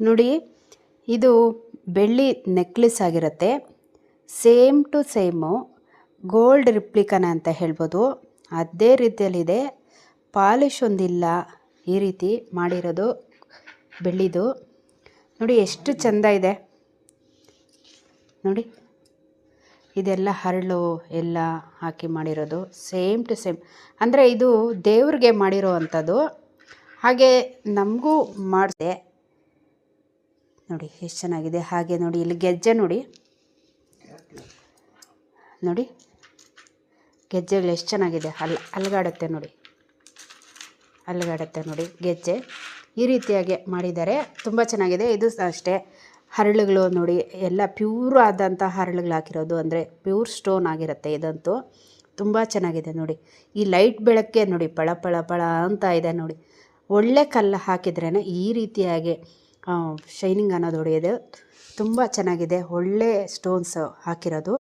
ನೋಡಿ, ಇದು ಬೆಳ್ಳಿ ನೆಕ್ಲೆಸ್ ಆಗಿರುತ್ತೆ. ಸೇಮ್ ಟು ಸೇಮು ಗೋಲ್ಡ್ ರಿಪ್ಲಿಕನ ಅಂತ ಹೇಳ್ಬೋದು. ಅದೇ ರೀತಿಯಲ್ಲಿದೆ. ಪಾಲಿಶ್ ಒಂದಿಲ್ಲ, ಈ ರೀತಿ ಮಾಡಿರೋದು ಬೆಳ್ಳಿದು. ನೋಡಿ ಎಷ್ಟು ಚೆಂದ ಇದೆ ನೋಡಿ. ಇದೆಲ್ಲ ಹರಳು ಎಲ್ಲ ಹಾಕಿ ಮಾಡಿರೋದು ಸೇಮ್ ಟು ಸೇಮ್. ಅಂದರೆ ಇದು ದೇವ್ರಿಗೆ ಮಾಡಿರೋ ಅಂಥದ್ದು. ಹಾಗೆ ನಮಗೂ ಮಾಡಿದೆ ನೋಡಿ, ಎಷ್ಟು ಚೆನ್ನಾಗಿದೆ. ಹಾಗೆ ನೋಡಿ, ಇಲ್ಲಿ ಗೆಜ್ಜೆ ನೋಡಿ ನೋಡಿ, ಗೆಜ್ಜೆಗಳು ಎಷ್ಟು ಚೆನ್ನಾಗಿದೆ. ಅಲ್ಗಾಡುತ್ತೆ ನೋಡಿ, ಅಲ್ಗಾಡುತ್ತೆ ನೋಡಿ ಗೆಜ್ಜೆ. ಈ ರೀತಿಯಾಗಿ ಮಾಡಿದ್ದಾರೆ, ತುಂಬ ಚೆನ್ನಾಗಿದೆ. ಇದು ಅಷ್ಟೇ, ಹರಳುಗಳು ನೋಡಿ, ಎಲ್ಲ ಪ್ಯೂರ್ ಆದಂಥ ಹರಳುಗಳು ಹಾಕಿರೋದು, ಅಂದರೆ ಪ್ಯೂರ್ ಸ್ಟೋನ್ ಆಗಿರುತ್ತೆ ಇದಂತೂ. ತುಂಬ ಚೆನ್ನಾಗಿದೆ ನೋಡಿ. ಈ ಲೈಟ್ ಬೆಳಕ್ಕೆ ನೋಡಿ, ಪಳ ಪಳ ಪಳ ಅಂತ ಇದೆ ನೋಡಿ. ಒಳ್ಳೆ ಕಲ್ಲು ಹಾಕಿದ್ರೇ ಈ ರೀತಿಯಾಗಿ ಶೈನಿಂಗ್ ಅನ್ನೋದು ಹೊಡೆಯೋದು. ತುಂಬ ಚೆನ್ನಾಗಿದೆ, ಒಳ್ಳೆ ಸ್ಟೋನ್ಸ್ ಹಾಕಿರೋದು.